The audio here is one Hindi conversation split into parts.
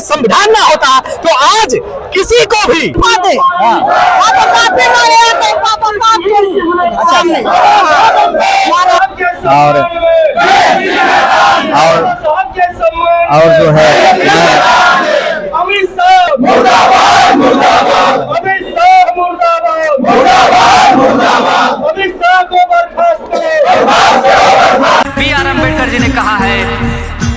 संविधान ना होता तो आज किसी को भी और जो है अमित शाह मुर्दाबाद मुर्दाबाद, अमित शाह मुर्दाबाद मुर्दाबाद मुर्दाबाद, अमित शाह को बर्खास्त करो। B.R. अम्बेडकर जी ने कहा है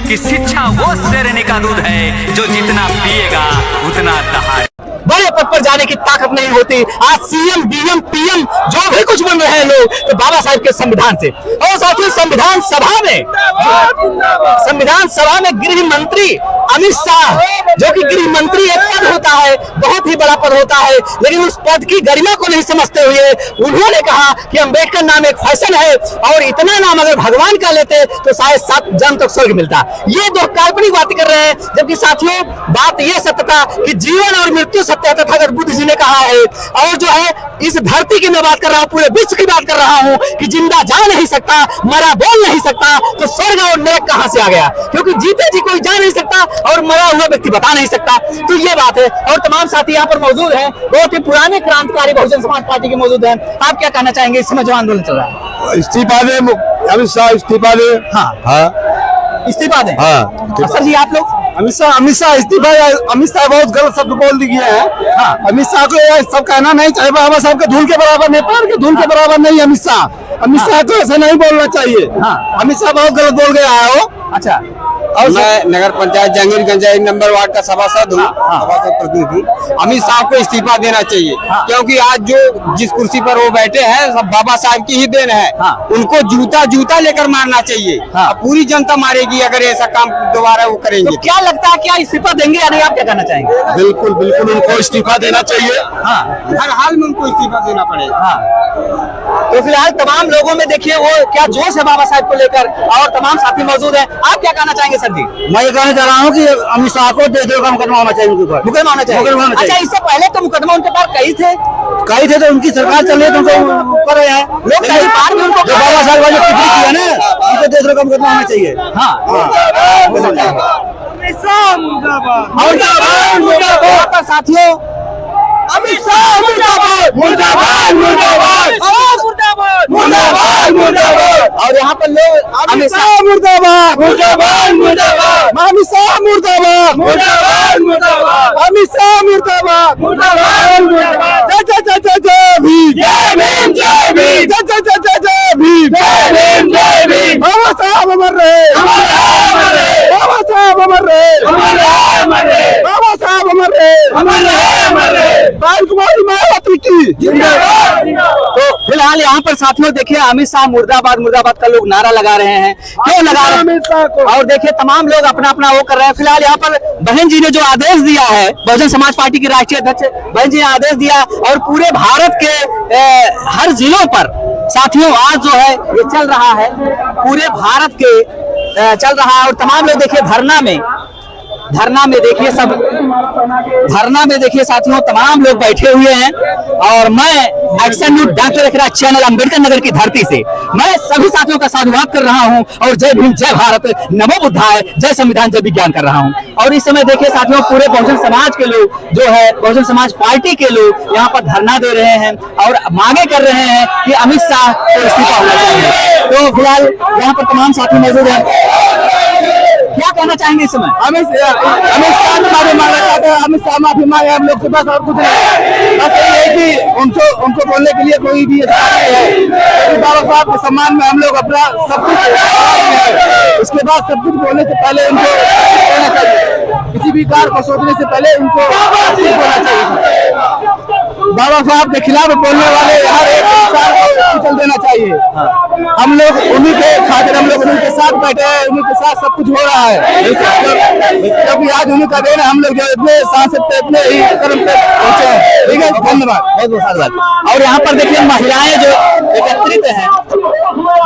कि शिक्षा वो शेरनी का दूध है जो जितना पिएगा उतना दहाड़े। बड़े पद पर जाने की ताकत नहीं होती। आज सीएम डीएम पीएम जो भी कुछ बन रहे हैं लोग तो बाबा साहब के संविधान से। और साथियों संविधान सभा में गृह मंत्री अमित शाह, जो कि गृह मंत्री एक पद होता है, बहुत ही बड़ा पद होता है, लेकिन उस पद की गरिमा को नहीं समझते हुए उन्होंने कहा कि अम्बेडकर नाम एक फैशन है और इतना नाम अगर भगवान का लेते तो शायद 7 जन्म तक स्वर्ग मिलता। ये दो काल्पनिक बातें कर रहे हैं, जबकि साथियों बात यह सत्य था कि जीवन और मृत्यु सत्य था अगर बुद्ध जी ने कहा है। और जो है इस धरती की मैं बात कर रहा हूँ, पूरे विश्व की बात कर रहा हूँ कि जिंदा जा नहीं सकता, मरा बोल नहीं सकता, तो स्वर्ग और नरक कहां से आ गया? क्योंकि जीते जी कोई जा नहीं सकता और मरा हुआ व्यक्ति बता नहीं सकता। तो ये बात है। और तमाम साथी यहाँ पर मौजूद हैं, बहुत ही पुराने क्रांतिकारी बहुजन समाज पार्टी के मौजूद हैं। आप क्या कहना चाहेंगे? इस समय जो आंदोलन चल रहा है, इस्तीफा दे अमित शाह, इस्तीफा दे। हाँ इस्तीफा दें। सर जी आप लोग? अमित शाह इस्तीफा। अमित शाह बहुत गलत शब्द बोल दिए हैं। हाँ, अमित शाह को यह सब कहना नहीं चाहिए। बाबा साहब के धूल के बराबर, नेपाल के धूल के बराबर नहीं अमित शाह। अमित शाह को ऐसा नहीं बोलना चाहिए। अमित शाह बहुत गलत बोल गया है वो। अच्छा। और मैं नगर पंचायत जहांगीरगंज नंबर वार्ड का सभासद हूँ, सभासद प्रतिनिधि। अमित शाह को इस्तीफा देना चाहिए, क्योंकि आज जो जिस कुर्सी पर वो बैठे हैं सब बाबा साहब की ही देन है। उनको जूता लेकर मारना चाहिए। पूरी जनता मारेगी अगर ऐसा काम दोबारा वो करेंगे। तो क्या लगता है, क्या इस्तीफा देंगे या नहीं? आप क्या कहना चाहेंगे? बिल्कुल बिल्कुल उनको इस्तीफा देना चाहिए। हर हाल में उनको इस्तीफा देना पड़ेगा। तो फिलहाल तमाम लोगों में देखिए वो क्या जोश है बाबा साहब को लेकर, और तमाम साथी मौजूद हैं। आप क्या कहना चाहेंगे सर जी? मैं ये कहना चाह रहा हूँ कि अमित शाह को मुकदमा होना चाहिए, उनके ऊपर मुकदमा होना चाहिए। अच्छा, इससे पहले तो मुकदमा उनके पास कई थे तो उनकी सरकार चल रही है तो उनको कर रहे हैं लोग। कई बार भी उनको बाबा साहब ने टिप्पणी किया ना, उनको देश का मुकदमा होना चाहिए। और साथियों अमित शाह मुर्दाबाद मुर्दाबाद मुर्दाबाद मुर्दाबाद मुर्दाबाद मुर्दाबाद। और यहाँ पर लोग अमित शाह मुर्दाबाद मुर्दाबाद मुर्दाबाद, अमित शाह मुर्दाबाद मुर्दाबाद मुर्दाबाद, अमित शाह मुर्दाबाद मुर्दाबाद मुर्दाबाद। जय भीम, जय भीम, जय भीम, जय भीम, जय भीम, जय भीम। बाबा साहब अमर रहे, बाबा साहब अमर रहे, बाबा साहब अमर रहे। तो फिलहाल यहाँ पर साथियों देखिए अमित शाह मुर्दाबाद मुर्दाबाद का लोग नारा लगा रहे हैं। क्यों लगा रहे हैं? और देखिए तमाम लोग अपना अपना वो कर रहे हैं। फिलहाल यहाँ पर बहन जी ने जो आदेश दिया है, बहुजन समाज पार्टी की राष्ट्रीय अध्यक्ष बहन जी ने आदेश दिया और पूरे भारत के हर जिलों पर साथियों आज जो है ये चल रहा है, पूरे भारत के चल रहा है। और तमाम लोग देखिए धरना में देखिए सब धरना में देखिए साथियों तमाम लोग बैठे हुए हैं। और मैं action news doctor Ekraj channel Ambedkar Nagar की धरती से मैं सभी साथियों का साधुवाद कर रहा हूं और जय भीम, जय भारत, नमो बुद्धाय, जय संविधान, जय विज्ञान कर रहा हूं। और इस समय देखिए साथियों पूरे बहुजन समाज के लोग जो है बहुजन समाज पार्टी के लोग यहाँ पर धरना दे रहे हैं और मांगे कर रहे हैं कि अमित शाह को इस्तीफा होना चाहिए। तो फिलहाल यहाँ पर तमाम साथी मौजूद हैं। क्या कहना चाहेंगे इस समय? अमित शाह माफी मांगना चाहते हैं। अमित शाह माफी मांगे हम लोग के पास और कुछ नहीं। बस ये है कि उनको बोलने के लिए कोई भी नहीं है। बाबा साहब के सम्मान में हम लोग अपना सब कुछ, उसके बाद सब कुछ बोलने से पहले उनको कहना चाहिए। किसी भी कार्य को सोचने से पहले उनको बोलना चाहिए। बाबा साहब के खिलाफ बोलने वाले हर एक इंसान को कुचल देना चाहिए। हम लोग उन्हीं के खातिर हम लोग उन्हीं के साथ बैठे हैं, उन्हीं के साथ सब कुछ हो रहा है, क्योंकि आज उन्हीं का देन हम लोग जो इतने सांसद पे इतने ही कर्म पे पहुंचे हैं। ठीक है, धन्यवाद, बहुत बहुत धन्यवाद। और यहाँ पर देखिए महिलाएं जो एकत्रित हैं,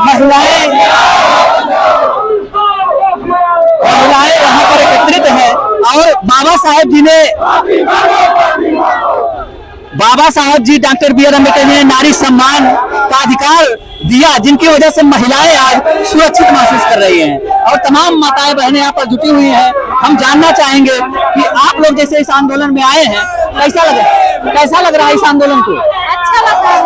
महिलाएं यहाँ पर एकत्रित हैं और बाबा साहब जी doctor B are Ambedkar ji ने नारी सम्मान का अधिकार दिया, जिनकी वजह से महिलाएं आज सुरक्षित महसूस कर रही हैं और तमाम माताएं बहनें यहाँ पर जुटी हुई हैं। हम जानना चाहेंगे कि आप लोग जैसे इस आंदोलन में आए हैं, कैसा लग रहा है इस आंदोलन को? अच्छा लग रहा है।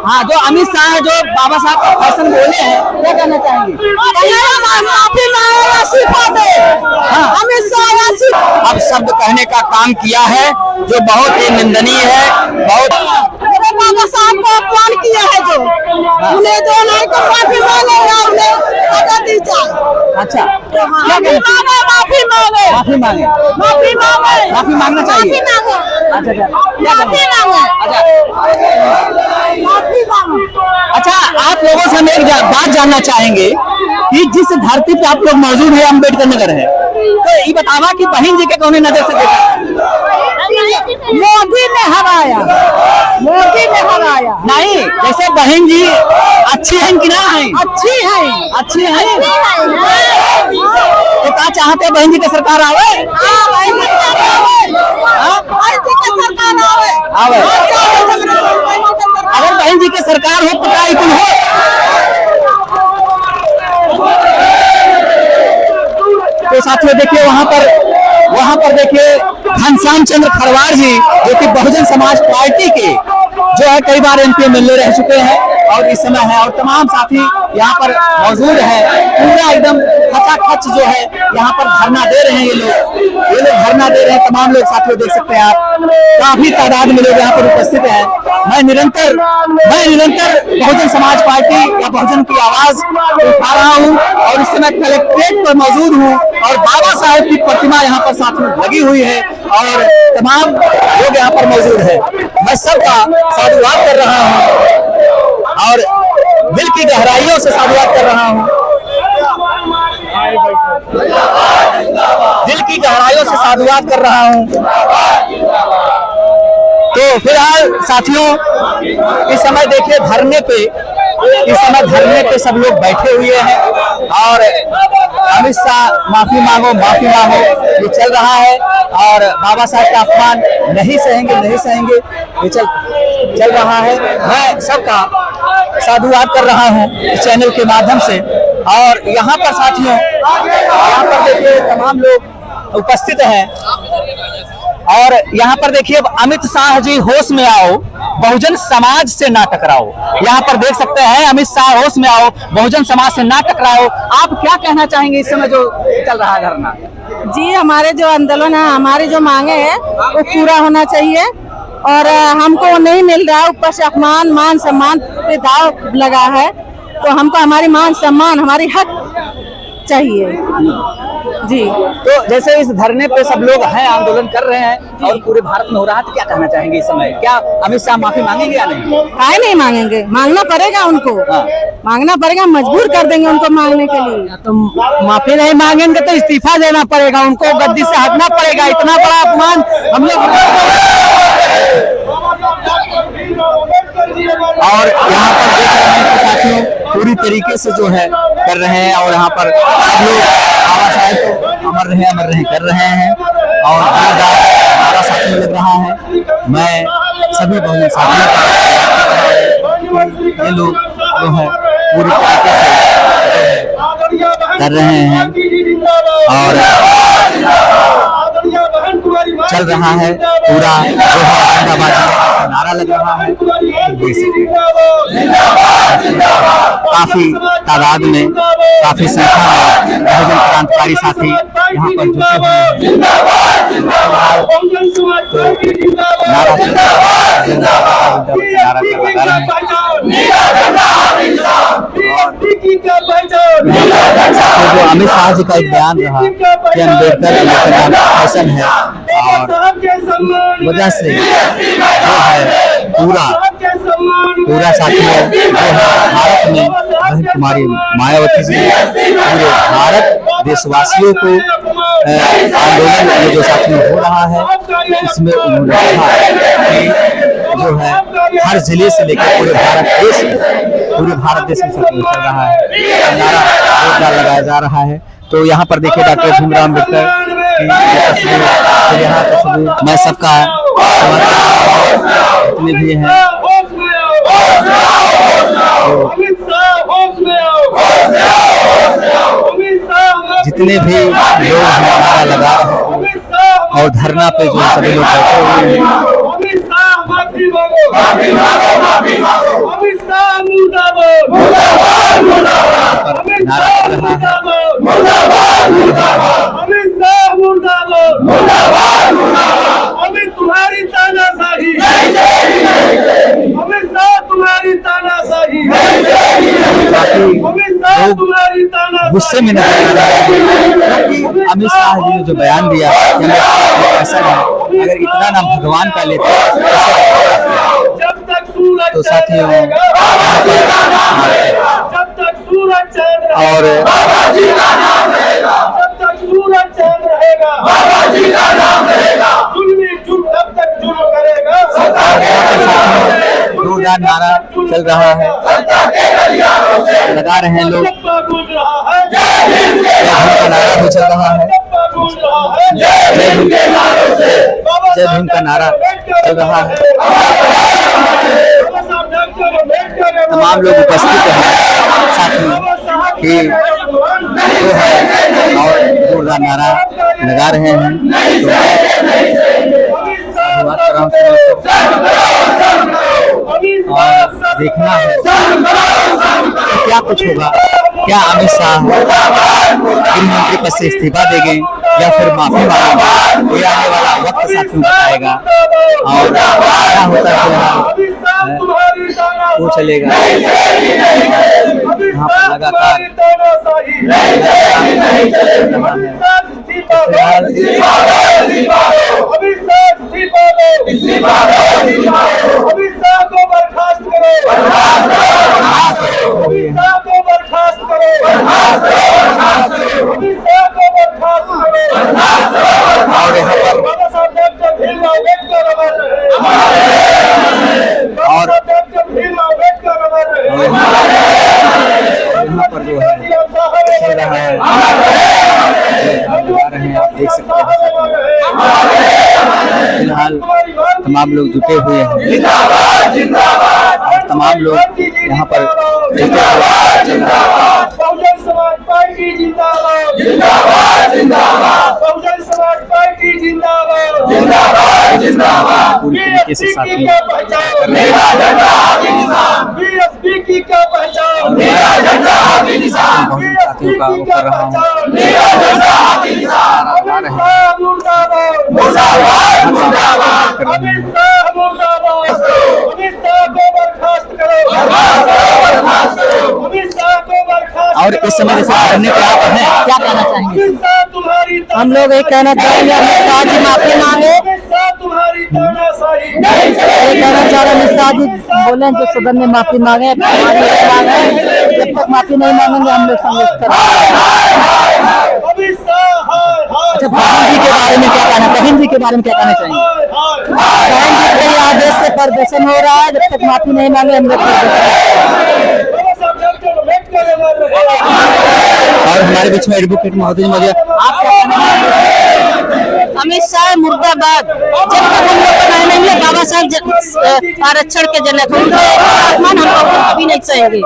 हाँ, जो अमित शाह जो बाबा साहब का भाषण बोले हैं, क्या कहना चाहेंगे? माफी मांगे, इस्तीफा दे। अमित शाह अब शब्द कहने का काम किया है जो बहुत ही निंदनीय है। बहुत मेरे बाबा साहब को अपमान किया है, जो उन्हें जो नहीं तो माफी मांगेगा, उन्हें सजा दी जाए। अच्छा, माफी मांगे, माफी मांगे, माफी मांगना चाहिए। अच्छा, आप लोगों से हम एक बात जानना चाहेंगे कि जिस धरती पे आप लोग मौजूद है, अम्बेडकर नगर है, तो ये बतावा कि बहन जी के कौन नजर से देखा? मोदी ने हराया, मोदी ने हराया। नहीं, जैसे बहन जी अच्छी हैं कि ना है? अच्छी है, अच्छी है। तो क्या चाहते हैं बहन जी की सरकार आवे? आवे। अगर बहन जी की सरकार हो तो क्या कुल हो? तो साथियों देखिए वहां पर देखिए घनश्याम चंद्र खरवार जी, जो कि बहुजन समाज पार्टी के जो है कई बार MP MLA रह चुके हैं और इस समय है, और तमाम साथी यहाँ पर मौजूद है। पूरा एकदम खचाखच जो है यहाँ पर धरना दे रहे हैं ये लोग धरना दे रहे हैं। तमाम लोग साथियों देख सकते हैं आप, काफी तादाद में लोग यहाँ पर उपस्थित हैं। मैं निरंतर बहुजन समाज पार्टी या बहुजन की आवाज उठा रहा हूँ और इस समय कलेक्ट्रेट पर मौजूद हूँ और बाबा साहेब की प्रतिमा यहाँ पर साथियों लगी हुई है और तमाम लोग यहाँ पर मौजूद है। मैं सबका साधुवाद कर रहा हूँ और दिल की गहराइयों से साधुवाद कर रहा हूँ, दिल की गहराइयों से साधुवाद कर रहा हूँ। तो फिलहाल साथियों इस समय देखिए धरने पे सब लोग बैठे हुए हैं और अमित शाह माफी मांगो ये चल रहा है और बाबा साहब का अपमान नहीं सहेंगे ये चल रहा है। मैं सबका साधुवाद कर रहा हूं इस चैनल के माध्यम से। और यहाँ पर साथियों देखिए तमाम लोग उपस्थित हैं और यहाँ पर देखिए अमित शाह जी होश में आओ, बहुजन समाज से ना टकराओ। यहाँ पर देख सकते हैं अमित शाह होश में आओ, बहुजन समाज से ना टकराओ। आप क्या कहना चाहेंगे इस समय जो चल रहा है धरना? जी, हमारे जो आंदोलन है, हमारी जो मांगे है वो पूरा होना चाहिए और हमको नहीं मिल रहा है। ऊपर से अपमान, मान सम्मान पे दाव लगा है, तो हमको हमारी मान सम्मान, हमारी हक चाहिए जी। तो जैसे इस धरने पे सब लोग हैं, आंदोलन कर रहे हैं और पूरे भारत में हो रहा है, तो क्या कहना चाहेंगे इस समय? क्या अमित शाह माफी मांगेंगे या नहीं? काहे नहीं मांगेंगे, मांगना पड़ेगा उनको। मांगना पड़ेगा, मजबूर कर देंगे उनको मांगने के लिए। तो माफी नहीं मांगेंगे तो इस्तीफा देना पड़ेगा, उनको गद्दी से हटना पड़ेगा। इतना बड़ा अपमान हम लोग। और यहाँ पर देख रहे हैं कि साथियों पूरी तरीके से जो है कर रहे हैं और यहाँ पर सब लोग बाबा साहब को अमर रहे कर रहे हैं और बाबा साथ में लग रहा है। मैं सभी बहुजन साथियों का ये लोग जो है पूरी तरीके से कर रहे हैं और चल रहा है पूरा जो है जिंदाबाद नारा लग रहा है। काफी तादाद में, काफी संख्या में बहुजन क्रांतिकारी साथी यहाँ पर जुटे हुए हैं। जो अमित शाह जी का एक बयान रहा कि अम्बेडकर फैशन है और वजह से जो है पूरा साथियों जो है भारत में बहन कुमारी मायावती जी पूरे भारत देशवासियों को आंदोलन में जो साथियों हो रहा है इसमें उन्होंने कहा कि जो है हर जिले से लेकर पूरे भारत देश में साथियों चल रहा है, नारा जोरदार लगाया जा रहा है। तो यहाँ पर देखिए डॉक्टर भीमराव अम्बेडकर की यहाँ तस्वीर मैं सबका जितने भी हैं अमित शाह होश में आओ, अमित शाह जितने भी लोग हैं नारा लगा रहे हैं अमित शाह और धरना पे जो सभी लोग बैठे हुए हैं। अमित शाह माफी मांगो, अमित शाह मुर्दाबाद, अमित नारा शाह लग रहा है। मुर्दाबाद, अमित शाह मुर्दाबाद, अमित तुम्हारी तानाशाही, अमित शाह तुम्हारी तानाशाही, अमित शाह तुम्हारी तानाशाही। गुस्से में नजर आ रहा है कि अमित शाह जी ने जो बयान दिया कि हमें ऐसा है, अगर इतना नाम भगवान का लेते जब तक सूरज तो साथियों जब तक सूरज चांद और जब तक सूरज चांद रहेगा, जुल्मी जुल्म तब तक जुल्म करेगा। जोरदार नारा चल रहा है, लगा रहे हैं लोग, डब्बा गूंज रहा है, जय भीम का नारा भी चल रहा है, डब्बा गूंज रहा है, जय भीम बाबा जय भीम का नारा चल रहा है। बाबा साहब डॉक्टर अम्बेडकर तमाम लोग उपस्थित हैं साथ में कि जो है और जोरदार नारा लगा रहे हैं। तो बात कर रहा हूं और देखना है कि क्या कुछ होगा, क्या अमित शाह गृह मंत्री पद से इस्तीफा देंगे या फिर माफी मांगेंगे, ये आने वाला वक्त साथियों बताएगा। और क्या होता है वो चलेगा। यहाँ पर लगातार अमित शाह को बर्खास्त करो, अमित शाह को बर्खास्त करो, अमित शाह को बर्खास्त करो। और यहाँ पर बाबा साहब डॉक्टर भीमराव अम्बेडकर अमर रहे, बाबा साहब डॉक्टर भीमराव अम्बेडकर अमर रहे। यहाँ पर जो है चल रहा है, लगा रहे हैं, आप देख सकते हैं। फिलहाल तमाम लोग जुटे हुए हैं और तमाम लोग यहाँ पर जुटे हुए हैं। बहुजन समाज पार्टी जिंदाबाद, जिंदाबाद, जिंदाबाद, बहुजन समाज पार्टी जिंदाबाद, जिंदाबाद, जिंदाबाद। पूरी तरीके से साथ में बीएसपी की क्या पहचान, साथियों का वो कर रहा हूँ। अमित शाह मुर्दाबाद, मुर्दाबाद, अमित शाह मुर्दाबाद, अमित शाह को बर्खास्त करो, अमित शाह को बर्खास्त। और इस समय जैसे करने पे आप हैं, क्या कहना चाहेंगे? अमित शाह तुम्हारी हम लोग ये कहना चाहेंगे अमित शाह जी माफी मांगे। अमित शाह तुम्हारी तानाशाही, ये कहना चाह रहे अमित शाह जी बोले जो सदन में माफी मांगे, जब तक माफी नहीं मांगेंगे हम लोग संघर्ष करेंगे। अमित शाह अच्छा, बहन जी के बारे में क्या कहना, बहन जी के बारे में क्या कहना चाहेंगे? बहन जी के आदेश से प्रदर्शन हो रहा है, जब तक माफी नहीं मांगे हम लोग बाबा साहब डॉक्टर अम्बेडकर अमर रहे। और हमारे बीच में एडवोकेट महोदय मौजूद, आप क्या कहना चाहेंगे? अमित शाह मुर्दाबाद, जब तक हम लोग बनाए नहीं है बाबा साहब आरक्षण के जनक, उनका अपमान हम लोग कभी नहीं सहेंगे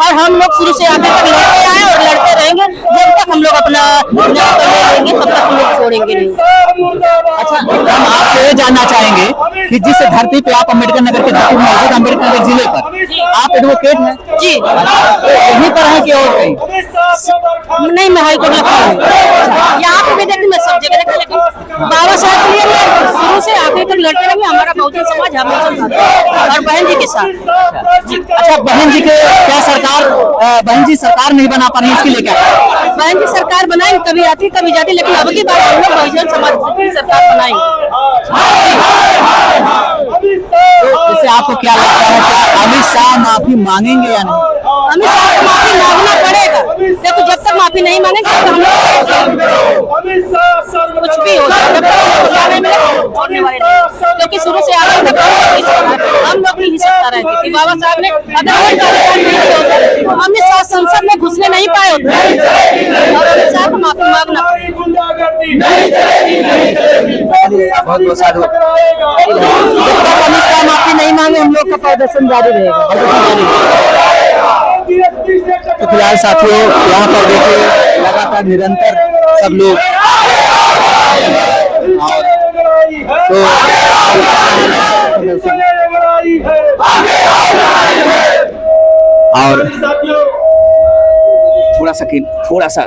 और हम लोग शुरू से आगे तक लड़ते आए और लड़ते रहेंगे जब तक हम लोग अपना न्याय लेंगे तब तक हम लोग छोड़ेंगे नहीं। अच्छा, हम आपसे ये जानना चाहेंगे कि जिस धरती पे आप अम्बेडकर नगर के धरती में मौजूद, अम्बेडकर नगर जिले पर आप एडवोकेट हैं जी, यहीं पर हैं कि और कहीं? नहीं मैं हाईकोर्ट में यहाँ पे भी देखती मैं सब जगह देखती, लेकिन बाबा साहब के लिए मैं शुरू से आगे तक लड़ते रहेंगे। हमारा बहुजन समाज हमेशा साथ और बहन जी के साथ। अच्छा, बहन जी के क्या सरकार, बहन जी सरकार नहीं बना पा रही, इसके लिए क्या? बहन जी सरकार बनाएंगे, कभी आती कभी जाती, लेकिन अब की बार हम लोग बहुजन समाज की सरकार बनाएंगे। तो इससे आपको क्या लगता है, क्या अमित शाह माफी मांगेंगे या नहीं? अमित शाह को माफी मांगना पड़ेगा, देखो जब तक माफी नहीं मांगेंगे तब हम लोग कुछ भी हो जाए, जब तक नहीं मिले छोड़ने वाले नहीं, क्योंकि शुरू से आगे तक हम लोग भी हिस्सा रहते थे। बाबा साहब ने अगर वोट का अधिकार नहीं दिया होता तो अमित शाह संसद में घुसने नहीं पाए होते और अमित शाह को माफी मांगना बहुत बहुत साधु। जब तक अमित शाह माफी नहीं मांगे हम लोग का प्रदर्शन जारी रहेगा। तो फिलहाल साथियों यहाँ पर देखिए लगातार निरंतर सब लोग और थोड़ा सा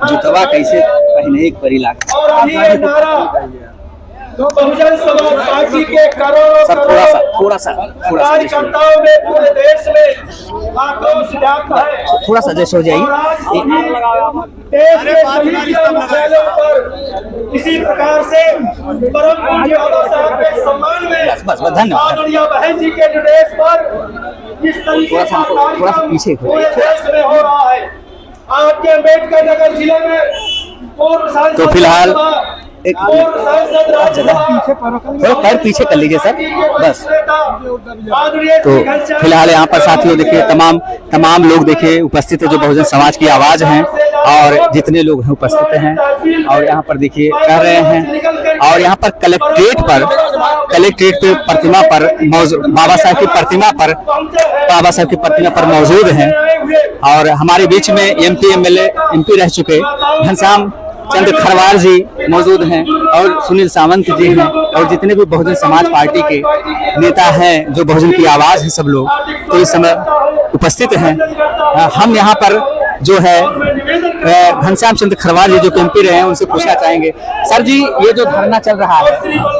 जुतवा कैसे पहने एक परी लाख बहुजन समाज पार्टी के करोड़ों थोड़ा सा कार्यकर्ताओं में पूरे देश में आक्रोश व्याप्त है। थोड़ा सा जैसे हो जाइए। देश के सभी जिला मुख्यालयों पर इसी प्रकार से परम पूज्य बाबा साहब के सम्मान में बस धन्यवाद। आदरणीय बहन जी के निर्देश पर इस तरीके का कार्यक्रम पूरे देश में हो रहा है। आपके अम्बेडकर नगर जिले में पूर्व सांसद तो फिलहाल एक थोड़ा पैर पीछे कर लीजिए सर, बस। तो फिलहाल यहाँ पर साथियों देखिए तमाम लोग देखिए उपस्थित है जो बहुजन समाज की आवाज हैं और जितने लोग हैं उपस्थित हैं और यहाँ पर देखिए कह रहे हैं। और यहाँ पर कलेक्ट्रेट पे प्रतिमा पर बाबा साहब की प्रतिमा पर मौजूद हैं। और हमारे बीच में एमपी रह चुके घनश्याम चंद्र खरवार जी मौजूद हैं और सुनील सावंत जी हैं और जितने भी बहुजन समाज पार्टी के नेता हैं जो बहुजन की आवाज है सब लोग तो इस समय उपस्थित हैं। हम यहाँ पर जो है घनश्याम चंद्र खरवार जी जो एमपी रहे हैं उनसे पूछना चाहेंगे। सर जी, ये जो धरना चल रहा है,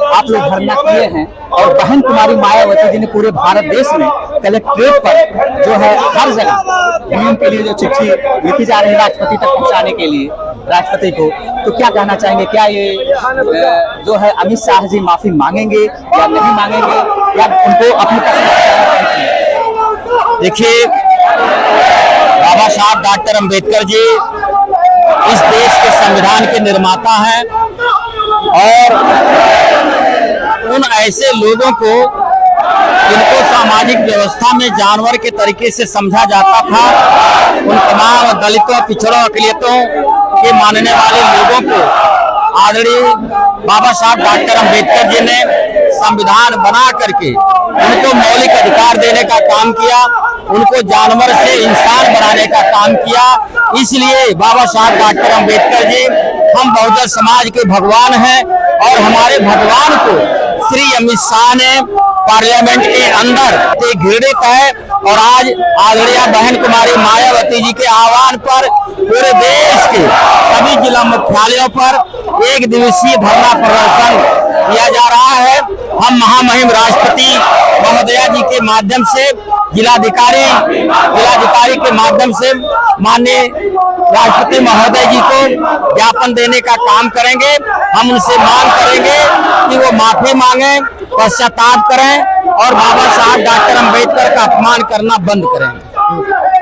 आप लोग धरना किए हैं और बहन कुमारी मायावती जी ने पूरे भारत देश में कलेक्ट्रेट पर जो है हर जगह नियम के लिए जो चिट्ठी लिखी जा रही है राष्ट्रपति तक पहुँचाने के लिए राष्ट्रपति को, तो क्या कहना चाहेंगे? क्या ये जो है अमित शाह जी माफी मांगेंगे या नहीं मांगेंगे या उनको अपनी देखिए, बाबा साहब डॉक्टर अंबेडकर जी इस देश के संविधान के निर्माता हैं और उन ऐसे लोगों को जिनको सामाजिक व्यवस्था में जानवर के तरीके से समझा जाता था, उन तमाम दलितों, पिछड़ों, अकलियतों के मानने वाले लोगों को आदरणीय बाबा साहब डॉक्टर अंबेडकर जी ने संविधान बना करके उनको मौलिक अधिकार देने का काम किया, उनको जानवर से इंसान बनाने का काम किया। इसलिए बाबा साहब डॉक्टर अंबेडकर जी हम बहुजन समाज के भगवान हैं और हमारे भगवान को श्री अमित शाह ने पार्लियामेंट के अंदर घृणित है। और आज आदरणीय बहन कुमारी मायावती जी के आह्वान पर पूरे देश के सभी जिला मुख्यालयों पर एक दिवसीय धरना प्रदर्शन किया जा रहा है। हम महामहिम राष्ट्रपति महोदया जी के माध्यम से जिलाधिकारी के माध्यम से माननीय राष्ट्रपति महोदय जी को ज्ञापन देने का काम करेंगे। हम उनसे मांग करेंगे कि वो माफी मांगे, पश्चाताप करें और बाबा साहब डॉक्टर अंबेडकर का अपमान करना बंद करें।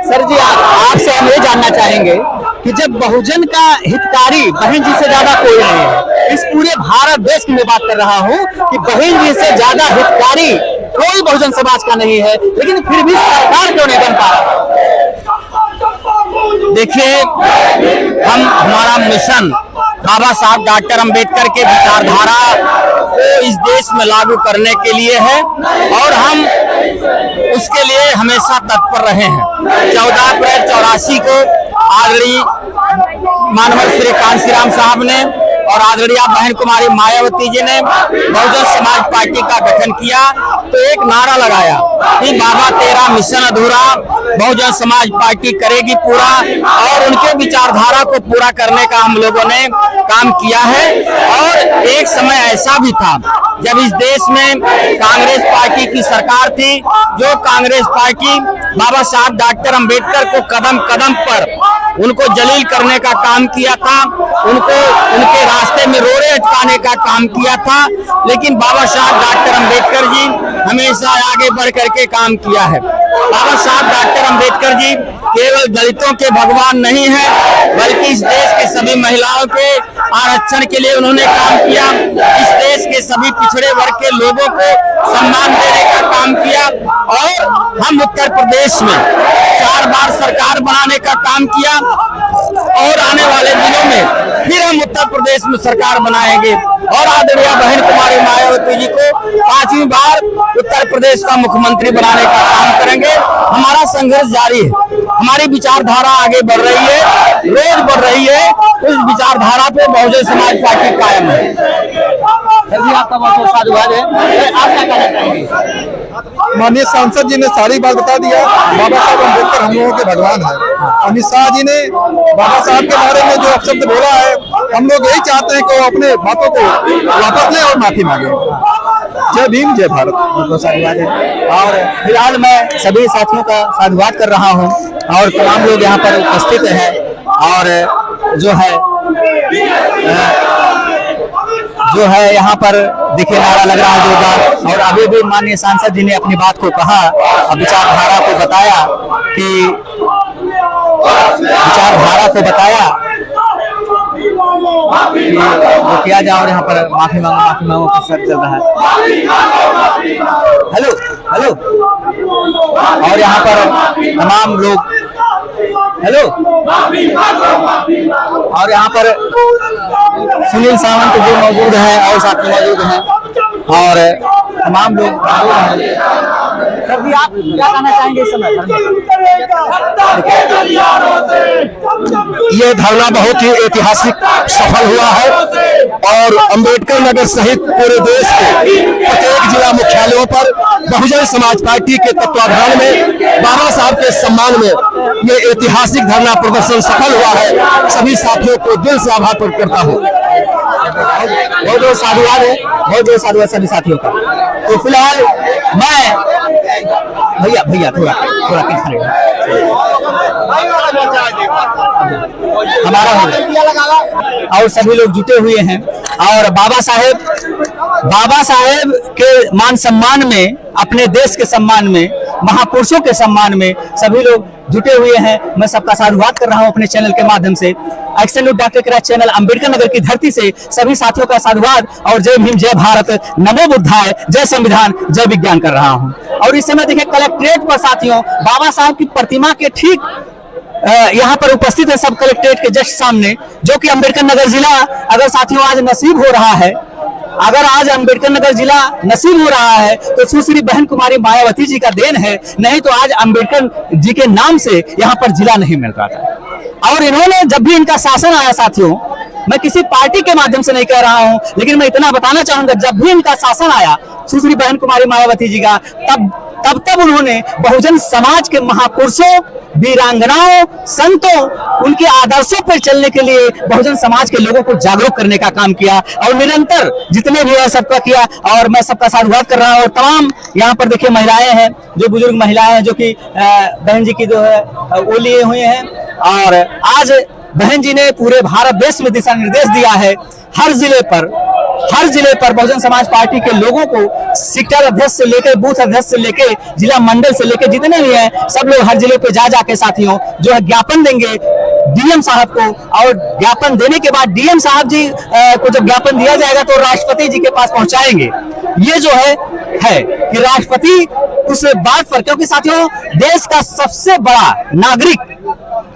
सर जी, आपसे हम ये जानना चाहेंगे कि जब बहुजन का हितकारी बहन जी से ज्यादा कोई नहीं है, इस पूरे भारत देश की मैं बात कर रहा हूँ कि बहन जी से ज्यादा हितकारी कोई बहुजन समाज का नहीं है, लेकिन फिर भी सरकार क्यों नहीं बन पा रहा? देखिए, हमारा मिशन बाबा साहब डॉक्टर अंबेडकर के विचारधारा को इस देश में लागू करने के लिए है और हम उसके लिए हमेशा तत्पर रहे हैं। 14 अप्रैल 84 को आदरणीय मानवर श्री कांशीराम साहब ने और आदरणीय बहन कुमारी मायावती जी ने बहुजन समाज पार्टी का गठन किया तो एक नारा लगाया कि बाबा तेरा मिशन अधूरा, बहुजन समाज पार्टी करेगी पूरा। और उनके विचारधारा को पूरा करने का हम लोगों ने काम किया है। और एक समय ऐसा भी था जब इस देश में कांग्रेस पार्टी की सरकार थी, जो कांग्रेस पार्टी बाबा साहब डॉक्टर अंबेडकर को कदम कदम पर उनको जलील करने का काम किया था, उनको उनके रास्ते में रोड़े अटकाने का काम किया था। लेकिन बाबा साहब डॉक्टर अंबेडकर जी हमेशा आगे बढ़ करके काम किया है। बाबा साहब डॉक्टर अंबेडकर जी केवल दलितों के भगवान नहीं है, बल्कि इस देश के सभी महिलाओं के आरक्षण के लिए उन्होंने काम किया। इस देश के सभी पिछड़े वर्ग के लोगों को सम्मान देने का काम किया। और हम उत्तर प्रदेश में 4 बार सरकार बनाने का काम किया और आने वाले दिनों में फिर हम उत्तर प्रदेश में सरकार बनाएंगे और आदरणीय बहन कुमारी मायावती जी को 5वीं बार उत्तर प्रदेश का मुख्यमंत्री बनाने का काम करेंगे। हमारा संघर्ष जारी है, हमारी विचारधारा आगे बढ़ रही है, रोज बढ़ रही है। उस विचारधारा पे बहुजन समाज पार्टी कायम है। आपका बहुत बहुत साधुवाद है। आप क्या कहना चाहेंगे? माननीय सांसद जी ने सारी बात बता दिया। बाबा साहब अम्बेडकर हम लोगों के भगवान है। अमित शाह जी ने बाबा साहब के बारे में जो अपशब्द बोला है, हम लोग यही चाहते हैं कि वो अपने बातों को वापस लें और माफी मांगे। जय भीम, जय भारत। बहुत साधुवाद है। और फिलहाल मैं सभी साथियों का साधुवाद कर रहा हूँ और तमाम लोग यहाँ पर उपस्थित हैं और जो है यहाँ पर देखिए नारा लग रहा है जोरदार। और अभी भी माननीय सांसद जी ने अपनी बात को कहा और विचारधारा को बताया कि वो किया जाए और यहाँ पर माफी मांगो का सर चल रहा है। हेलो और यहाँ पर तमाम लोग और यहाँ पर सुनील सावंत जो मौजूद हैं और साथ में मौजूद हैं और तमाम लोग मौजूद हैं। सर जी, आप क्या कहना चाहेंगे इस समय? ये धरना बहुत ही ऐतिहासिक सफल हुआ है और अंबेडकर नगर सहित पूरे देश के प्रत्येक जिला मुख्यालयों पर बहुजन समाज पार्टी के तत्वाधान में बाबा साहब के सम्मान में ये ऐतिहासिक धरना प्रदर्शन सफल हुआ है। सभी साथियों को दिल से आभार प्रकट करता हूँ। बहुत बहुत साधुवाद है, बहुत बहुत साधुवाद सभी साथियों का। तो फिलहाल मैं भैया थोड़ा हमारा हो और सभी लोग जुटे हुए हैं और बाबा साहेब के मान सम्मान में, अपने देश के सम्मान में, महापुरुषों के सम्मान में सभी लोग जुटे हुए हैं। मैं सबका साधुवाद कर रहा हूं अपने चैनल के माध्यम से। एक्शन न्यूज़ डॉक्टर के राज चैनल अंबेडकर नगर की धरती से सभी साथियों का साधुवाद और जय भीम, जय भारत, नमो बुद्धाय, जय संविधान, जय विज्ञान कर रहा हूं। और इस समय देखिए कलेक्ट्रेट पर साथियों बाबा साहब की प्रतिमा के ठीक यहाँ पर उपस्थित है सब कलेक्ट्रेट के जस्ट सामने, जो कि अंबेडकर नगर जिला अगर साथियों आज नसीब हो रहा है, अगर आज अंबेडकर नगर जिला नसीब हो रहा है तो सुश्री बहन कुमारी मायावती जी का देन है, नहीं तो आज अंबेडकर जी के नाम से यहाँ पर जिला नहीं मिल रहा था। और इन्होंने जब भी इनका शासन आया साथियों, मैं किसी पार्टी के माध्यम से नहीं कह रहा हूं, लेकिन मैं इतना बताना चाहूंगा, जब भी इनका शासन आया सुश्री बहन कुमारी मायावती जी का, तब उन्होंने बहुजन समाज के महापुरुषों, वीरांगनाओं, संतों, उनके आदर्शों पर चलने के लिए बहुजन समाज के लोगों को जागरूक करने का काम किया और निरंतर जितने भी है सबका किया। और मैं सबका साधुवाद कर रहा हूं। और तमाम यहाँ पर देखिए महिलाएं हैं, जो बुजुर्ग महिलाएं हैं, जो कि बहन जी की जो है वो लिए हुए हैं। और आज बहन जी ने पूरे भारत देश में दिशा निर्देश दिया है। हर जिले पर बहुजन समाज पार्टी के लोगों को सेक्टर अध्यक्ष से लेकर बूथ अध्यक्ष से लेकर जिला मंडल से लेकर जितने भी हैं सब लोग हर जिले पे जा के साथियों जो है ज्ञापन देंगे डीएम साहब को। और ज्ञापन देने के बाद डीएम साहब जी को जब ज्ञापन दिया जाएगा तो राष्ट्रपति जी के पास पहुंचाएंगे। ये जो है कि राष्ट्रपति उस बात पर, क्योंकि साथियों देश का सबसे बड़ा नागरिक,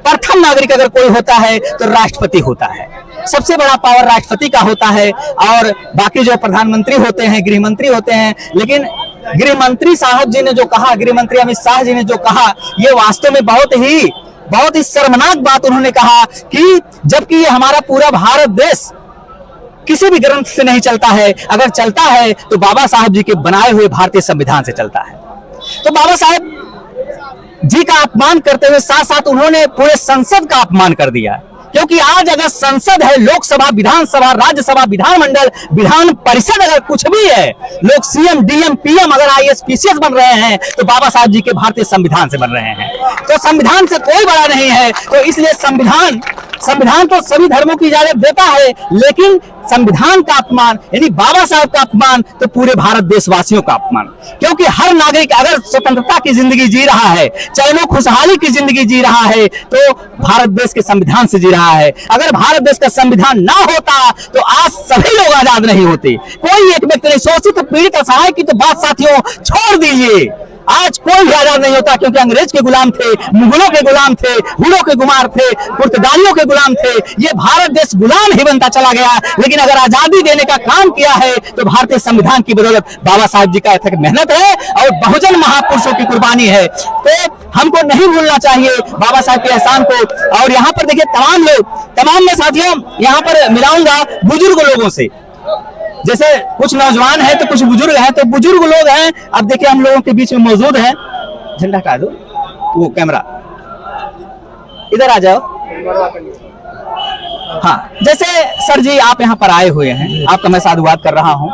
प्रथम नागरिक अगर कोई होता है तो राष्ट्रपति होता है। सबसे बड़ा पावर राष्ट्रपति का होता है और बाकी जो प्रधानमंत्री होते हैं, गृह मंत्री होते हैं। लेकिन गृह मंत्री साहब जी ने जो कहा, गृह मंत्री अमित शाह जी ने जो कहा, ये वास्तव में बहुत ही शर्मनाक बात उन्होंने कहा कि जबकि ये हमारा पूरा भारत देश किसी भी ग्रंथ से नहीं चलता है, अगर चलता है तो बाबा साहब जी के बनाए हुए भारतीय संविधान से चलता है। तो बाबा साहब जी का अपमान करते हुए साथ साथ उन्होंने पूरे संसद का अपमान कर दिया। क्योंकि आज अगर संसद है, लोकसभा, विधानसभा, राज्यसभा, विधानमंडल, विधान परिषद अगर कुछ भी है, लोग सीएम, डीएम, पीएम अगर आईएएस, पीसीएस बन रहे हैं तो बाबा साहब जी के भारतीय संविधान से बन रहे हैं। तो संविधान से कोई बड़ा नहीं है। तो इसलिए संविधान तो सभी धर्मों की इजाजत देता है, लेकिन संविधान का अपमान यानी बाबा साहब का अपमान तो पूरे भारत देशवासियों का अपमान। क्योंकि हर नागरिक अगर स्वतंत्रता की जिंदगी जी रहा है, चैनो खुशहाली की जिंदगी जी रहा है, तो भारत देश के संविधान से जी रहा है। अगर भारत देश का संविधान ना होता तो आज सभी लोग आजाद नहीं होते। कोई एक व्यक्ति नहीं, शोषित, पीड़ित, असहाय की तो बात साथियों छोड़ दीजिए। आज कोई भी आजाद नहीं होता, क्योंकि अंग्रेज के गुलाम थे, मुगलों के गुलाम थे, हुड़ों के गुमार थे, पुर्तगालियों के गुलाम थे। ये भारत देश गुलाम ही बनता चला गया। लेकिन अगर आजादी देने का काम किया है तो भारतीय संविधान की बदौलत बाबा साहब जी का अथक मेहनत है और बहुजन महापुरुषों की कुर्बानी है। तो हमको नहीं भूलना चाहिए बाबा साहब के एहसान को। और यहाँ पर देखिए तमाम मैं साथियों यहाँ पर मिलाऊंगा बुजुर्ग लोगों से। जैसे कुछ नौजवान है तो कुछ बुजुर्ग हैं, तो बुजुर्ग लोग हैं अब देखिए हम लोगों के बीच में मौजूद हैं। झंडा हटा दो, वो कैमरा इधर आ जाओ। हाँ, जैसे सर जी आप यहाँ पर आए हुए हैं, आपका मैं साधुवाद कर रहा हूँ।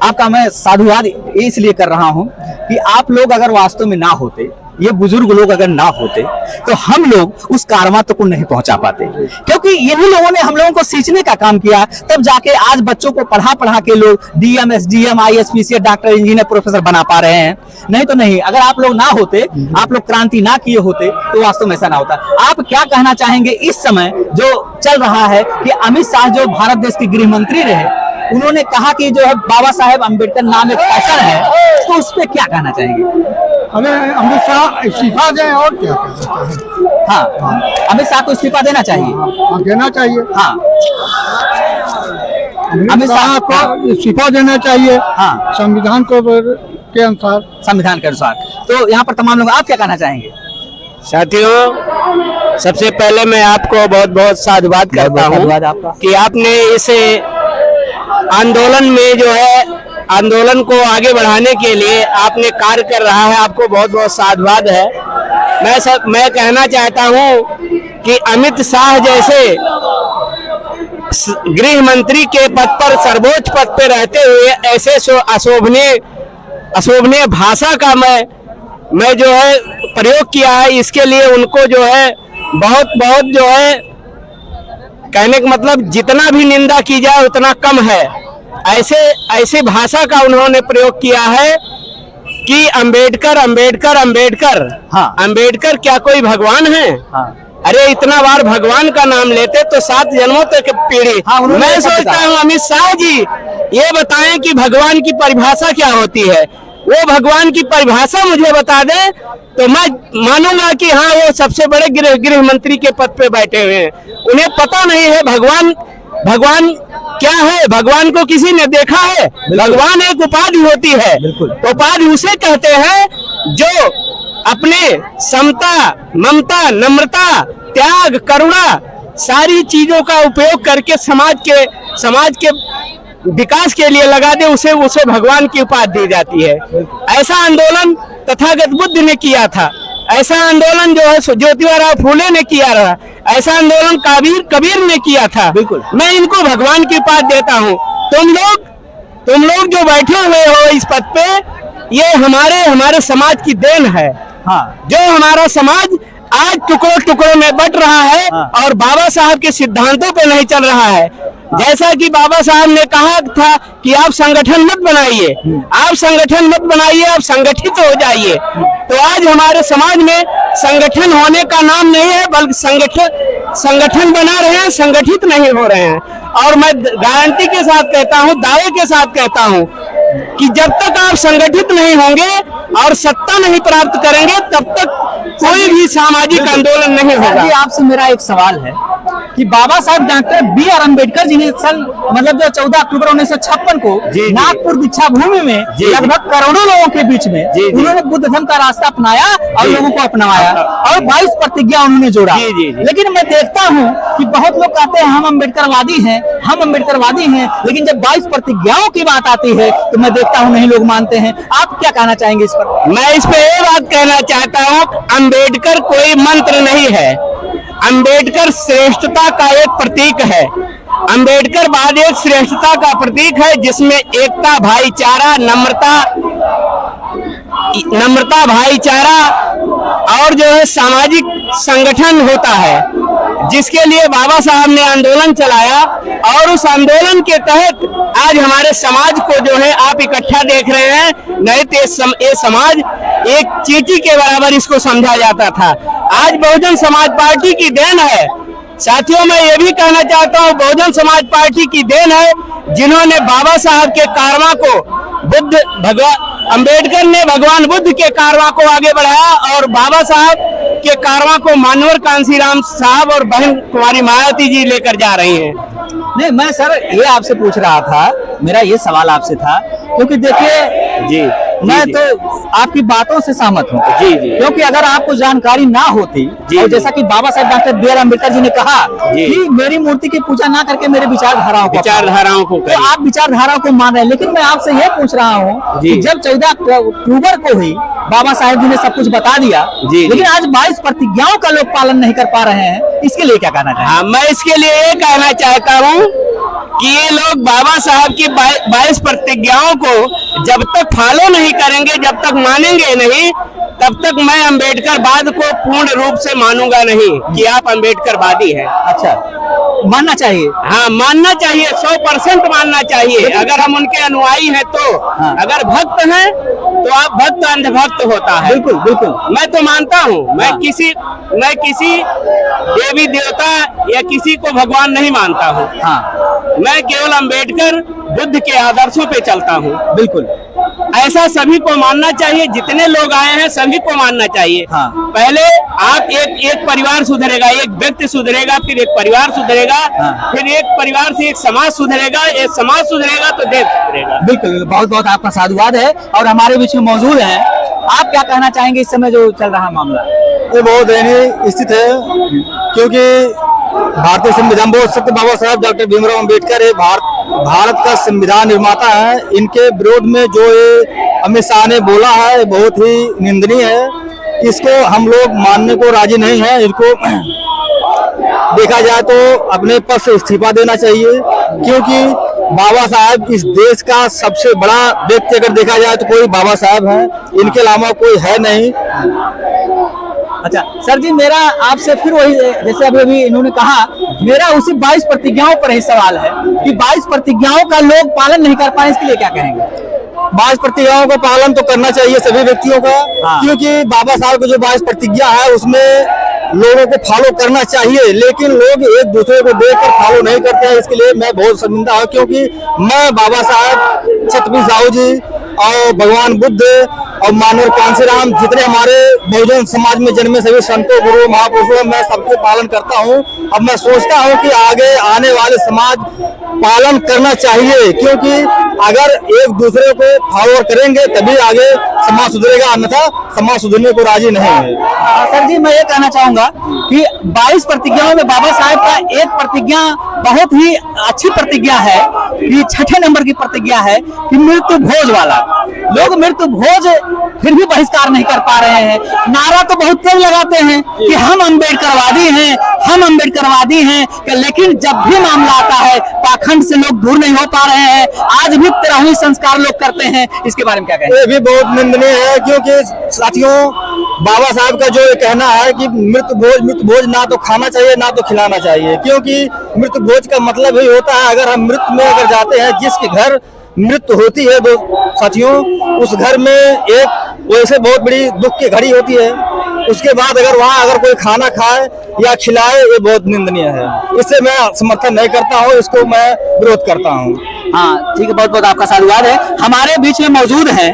आपका मैं साधुवाद इसलिए कर रहा हूँ कि आप लोग अगर वास्तव में ना होते, ये बुजुर्ग लोग अगर ना होते, तो हम लोग उस कारवां तक को नहीं पहुंचा पाते। क्योंकि यही लोगों ने हम लोगों को सींचने का काम किया, तब जाके आज बच्चों को पढ़ा के लोग DM, SDM, IAS, doctor, engineer, professor बना पा रहे हैं। नहीं तो नहीं, अगर आप लोग ना होते, आप लोग क्रांति ना किए होते, तो वास्तव में ऐसा ना होता। आप क्या कहना चाहेंगे इस समय जो चल रहा है कि अमित शाह जो भारत देश के गृह मंत्री रहे, उन्होंने कहा कि जो है बाबा साहेब अम्बेडकर नाम एक फैशन है, तो उस पर क्या कहना चाहेंगे? हमें अमित शाह इस्तीफा दें और क्या कर सकते हैं। हाँ, अमित शाह को इस्तीफा देना चाहिए। हाँ, देना चाहिए। हाँ, अमित शाह को इस्तीफा देना चाहिए। हाँ, संविधान को के अनुसार। संविधान के अनुसार। तो यहाँ पर तमाम लोग, आप क्या कहना चाहेंगे? साथियों, सबसे पहले मैं आपको बहुत बहुत साधुवाद करता हूँ कि आपने इस आंदोलन में जो है आंदोलन को आगे बढ़ाने के लिए आपने कार्य कर रहा है, आपको बहुत बहुत साधुवाद है। मैं कहना चाहता हूँ कि अमित शाह जैसे गृह मंत्री के पद पर, सर्वोच्च पद पर रहते हुए ऐसे अशोभनीय भाषा का मैं जो है प्रयोग किया है, इसके लिए उनको जो है बहुत जो है कहने का मतलब जितना भी निंदा की जाए उतना कम है। ऐसे भाषा का उन्होंने प्रयोग किया है कि अंबेडकर अंबेडकर अंबेडकर। हाँ, अंबेडकर क्या कोई भगवान है? हाँ, अरे इतना बार भगवान का नाम लेते तो 7 जन्मों तक पीढ़ी। हाँ, मैं सोचता हूँ अमित शाह जी ये बताएं कि भगवान की परिभाषा क्या होती है। वो भगवान की परिभाषा मुझे बता दें तो मैं मानूंगा कि हाँ वो सबसे बड़े गृह मंत्री के पद पे बैठे हुए हैं। उन्हें पता नहीं है भगवान क्या है, भगवान को किसी ने देखा है? भगवान एक उपाधि होती है। उपाधि उसे कहते हैं जो अपने समता, ममता, नम्रता, त्याग, करुणा सारी चीजों का उपयोग करके समाज के विकास के लिए लगा दे, उसे भगवान की उपाधि दी जाती है। ऐसा आंदोलन तथागत बुद्ध ने किया था, ऐसा आंदोलन जो है ज्योतिबा फूले ने किया रहा, ऐसा आंदोलन कबीर ने किया था। बिल्कुल, मैं इनको भगवान की उपाधि देता हूँ। तुम लोग जो बैठे हुए हो इस पद पे, ये हमारे समाज की देन है। हाँ, जो हमारा समाज आज टुकड़ों में बट रहा है। हाँ, और बाबा साहब के सिद्धांतों पे नहीं चल रहा है। जैसा कि बाबा साहब ने कहा था कि आप संगठन मत बनाइए, आप संगठन मत बनाइए, आप संगठित हो जाइए। तो आज हमारे समाज में संगठन होने का नाम नहीं है, बल्कि संगठन बना रहे हैं, संगठित नहीं हो रहे हैं। और मैं गारंटी के साथ कहता हूँ, दावे के साथ कहता हूँ कि जब तक आप संगठित नहीं होंगे और सत्ता नहीं प्राप्त करेंगे, तब तक कोई भी सामाजिक आंदोलन नहीं होगा। आपसे मेरा एक सवाल है कि बाबा साहब डॉक्टर B.R. अम्बेडकर जी ने मतलब जो 14 अक्टूबर 1956 को नागपुर दीक्षा भूमि में लगभग करोड़ों लोगों के बीच में उन्होंने बुद्ध धर्म का रास्ता अपनाया और लोगों को अपनाया और 22 प्रतिज्ञा उन्होंने जोड़ा। लेकिन मैं देखता हूँ कि बहुत लोग कहते हैं हम अम्बेडकरवादी हैं, लेकिन जब 22 प्रतिज्ञाओं की बात आती है तो मैं देखता हूँ नहीं लोग मानते हैं। आप क्या कहना चाहेंगे इस पर? मैं इस पे ये बात कहना चाहता हूँ, अम्बेडकर कोई मंत्र नहीं है, अंबेडकर श्रेष्ठता का एक प्रतीक है। अंबेडकरवाद एक श्रेष्ठता का प्रतीक है जिसमें एकता, भाईचारा, नम्रता, भाईचारा और जो है सामाजिक संगठन होता है, जिसके लिए बाबा साहब ने आंदोलन चलाया। और उस आंदोलन के तहत आज हमारे समाज को जो है आप इकट्ठा देख रहे हैं, नहीं तो ये समाज एक चींटी के बराबर इसको समझा जाता था। आज बहुजन समाज पार्टी की देन है साथियों। मैं ये भी कहना चाहता हूँ, बहुजन समाज पार्टी की देन है जिन्होंने बाबा साहब के कारवां को बुद्ध भगवान अंबेडकर ने भगवान बुद्ध के कारवां को आगे बढ़ाया और बाबा साहब के कारवां को मानवर कांसीराम साहब और बहन कुमारी मायावती जी लेकर जा रही हैं। नहीं, मैं सर ये आपसे पूछ रहा था, मेरा ये सवाल आपसे था, क्योंकि देखिए जी मैं तो आपकी बातों से सहमत हूँ जी जी, क्योंकि अगर आपको जानकारी ना होती जी, और जैसा कि बाबा साहब doctor B are Ambedkar ji ने कहा जी, कि मेरी मूर्ति की पूजा ना करके मेरे विचारधाराओं को करिए। तो आप विचारधाराओं को मान रहे हैं, लेकिन मैं आपसे ये पूछ रहा हूँ जी। कि जब 14 अक्टूबर को ही बाबा साहेब जी ने सब कुछ बता दिया, जी, लेकिन आज 22 प्रतिज्ञाओं का लोग पालन नहीं कर पा रहे हैं, इसके लिए क्या कहना चाहिए? हाँ, मैं इसके लिए ये कहना चाहता हूँ कि ये लोग बाबा साहब की 22 प्रतिज्ञाओं को जब तक फॉलो नहीं करेंगे, जब तक मानेंगे नहीं, तब तक मैं अम्बेडकरवाद को पूर्ण रूप से मानूंगा नहीं कि आप अम्बेडकरवादी हैं। अच्छा, मानना चाहिए। हाँ, मानना चाहिए, 100% मानना चाहिए। अगर हम उनके अनुयायी हैं तो हाँ। अगर भक्त हैं तो आप भक्त अंधभक्त होता है। बिल्कुल बिल्कुल, मैं तो मानता हूँ, मैं हाँ। किसी देवी देवता या किसी को भगवान नहीं मानता हूँ। हाँ मैं केवल अंबेडकर बुद्ध के आदर्शों पे चलता हूँ। बिल्कुल, ऐसा सभी को मानना चाहिए, जितने लोग आए हैं सभी को मानना चाहिए। हाँ। पहले आप एक परिवार सुधरेगा, एक व्यक्ति सुधरेगा, फिर एक परिवार सुधरेगा, हाँ। फिर एक परिवार से एक समाज सुधरेगा, एक समाज सुधरेगा तो देश सुधरेगा। बिल्कुल, बहुत बहुत आपका साधुवाद है और हमारे बीच में मौजूद हैं। आप क्या कहना चाहेंगे इस समय जो चल रहा मामला? ये बहुत दयनीय स्थिति है, क्योंकि भारतीय संविधान बहुत सत्य बाबा साहब डॉक्टर भीमराव अम्बेडकर ये भारत का संविधान निर्माता है। इनके विरोध में जो ये अमित शाह ने बोला है बहुत ही निंदनीय है। इसको हम लोग मानने को राजी नहीं है। इनको देखा जाए तो अपने पद से इस्तीफा देना चाहिए, क्योंकि बाबा साहब इस देश का सबसे बड़ा व्यक्ति अगर देखा जाए तो कोई बाबा साहब है, इनके अलावा कोई है नहीं। अच्छा सर जी, मेरा आपसे फिर वही, जैसे अभी इन्होंने कहा, मेरा उसी 22 प्रतिज्ञाओं पर ही सवाल है कि 22 प्रतिज्ञाओं का लोग पालन नहीं कर पाए, इसके लिए क्या कहेंगे? 22 प्रतिज्ञाओं का पालन तो करना चाहिए सभी व्यक्तियों का, हाँ। क्योंकि बाबा साहब की जो 22 प्रतिज्ञा है उसमें लोगों को फॉलो करना चाहिए, लेकिन लोग एक दूसरे को देखकर फॉलो नहीं करते हैं। इसके लिए मैं बहुत शर्मिंदा हूँ, क्योंकि मैं बाबा साहब, छत्रपति साहू जी और भगवान बुद्ध और मानवर कांसीराम, जितने हमारे बहुजन समाज में जन्मे सभी संतों, गुरु, महापुरुषों, मैं सबके पालन करता हूँ। अब मैं सोचता हूँ कि आगे आने वाले समाज पालन करना चाहिए, क्योंकि अगर एक दूसरे को फॉलो करेंगे तभी आगे समाज सुधरेगा, अन्यथा समाज सुधरने को राजी नहीं है। सर जी, मैं ये कहना चाहूंगा कि 22 प्रतिज्ञाओं में बाबा साहब का एक प्रतिज्ञा बहुत ही अच्छी प्रतिज्ञा है कि 6ठे नंबर की प्रतिज्ञा है कि मृत्यु भोज वाला। लोग मृत्यु भोज फिर भी बहिष्कार नहीं कर पा रहे हैं। नारा तो बहुत तेज लगाते हैं कि हम अम्बेडकरवादी हैं, हम अम्बेडकरवादी हैं, लेकिन जब भी मामला आता है पाखंड से लोग दूर नहीं हो पा रहे हैं। आज भी 13वीं संस्कार लोग करते हैं, इसके बारे में क्या कहें? ये भी बहुत निंदनीय है, क्योंकि साथियों बाबा साहब का जो ये कहना है कि मृत्यु भोज ना तो खाना चाहिए ना तो खिलाना चाहिए, क्योंकि मृत्यु भोज का मतलब ही होता है अगर हम मृत्यु में अगर जाते हैं, जिसके घर मृत्यु होती है दो साथियों, उस घर में एक वैसे बहुत बड़ी दुख की घड़ी होती है। उसके बाद अगर वहाँ अगर कोई खाना खाए या खिलाए, ये बहुत निंदनीय है। इससे मैं समर्थन नहीं करता हूँ, इसको मैं विरोध करता हूँ। हाँ ठीक है, बहुत बहुत आपका साधुवाद है। हमारे बीच में मौजूद हैं,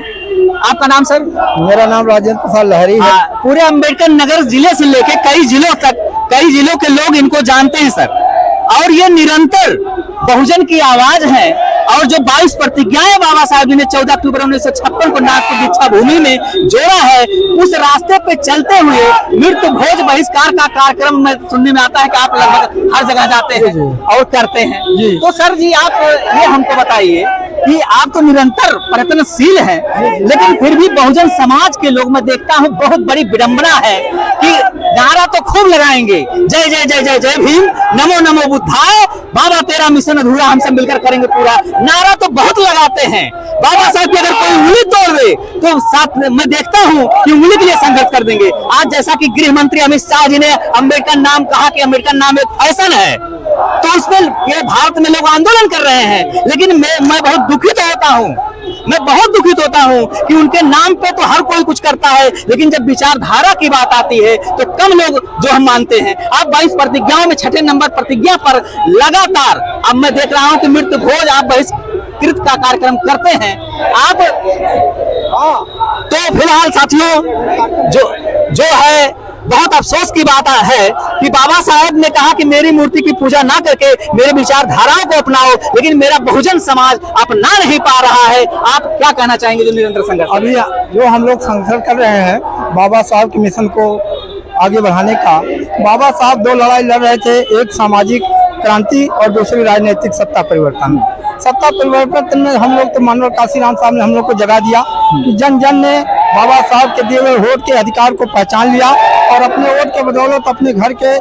आपका नाम सर? मेरा नाम राजेंद्र प्रसाद लहरी है। पूरे अम्बेडकर नगर जिले से लेके कई जिलों तक, कई जिलों के लोग इनको जानते हैं सर, और ये निरंतर बहुजन की आवाज है। और जो 22 प्रतिज्ञाएं बाबा साहब जी ने 14 अक्टूबर 1956 को नागपुर दीक्षा भूमि में जोड़ा है, उस रास्ते पे चलते हुए मृत्यु भोज बहिष्कार का कार्यक्रम में सुनने में आता है कि आप लगभग हर जगह जाते हैं और करते हैं। तो सर जी, आप ये हमको बताइए कि आप तो निरंतर प्रयत्नशील हैं, लेकिन फिर भी बहुजन समाज के लोग मैं देखता हूँ बहुत बड़ी विडंबना है कि नारा तो खूब लगाएंगे, जय जय जय जय जय भीम, नमो नमो बुद्धाय, बाबा तेरा मिशन अधूरा, हमसे मिलकर करेंगे पूरा। नारा तो बहुत लगाते हैं। बाबा साहब की अगर कोई उंगली तोड़ दे तो साथ मैं देखता हूँ कि उंगली के लिए संघर्ष कर देंगे। आज जैसा कि गृह मंत्री अमित शाह जी ने अम्बेडकर नाम कहा कि अम्बेडकर नाम एक फैशन है, तो उसमें ये भारत में लोग आंदोलन कर रहे हैं, लेकिन मैं बहुत दुखित होता हूँ। मैं बहुत दुखित होता हूँ कि उनके नाम पे तो हर कोई कुछ करता है, लेकिन जब विचारधारा की बात आती है तो कम लोग जो हम मानते हैं। आप 22 प्रतिज्ञाओं में 6ठे नंबर प्रतिज्ञा पर लगातार अब मैं देख रहा हूँ कि मृत्यु भोज आप बहिष्कृत का कार्यक्रम करते हैं, आप तो फिलहाल साथियों जो है बहुत अफसोस की बात है कि बाबा साहेब ने कहा कि मेरी मूर्ति की पूजा ना करके मेरे विचारधाराओं को अपनाओ, लेकिन मेरा बहुजन समाज अपना नहीं पा रहा है। आप क्या कहना चाहेंगे जो निरंतर संघर्ष अभी जो हम लोग संघर्ष कर रहे हैं बाबा साहब के मिशन को आगे बढ़ाने का। बाबा साहब दो लड़ाई लड़ रहे थे, एक सामाजिक क्रांति और दूसरी राजनीतिक सत्ता परिवर्तन। सत्ता परिवर्तन में हम लोग तो मानवर काशीराम साहब ने हम लोग को जगा दिया कि जन जन ने बाबा साहब के दिए हुए वोट के अधिकार को पहचान लिया और अपने वोट के बदौलत अपने घर के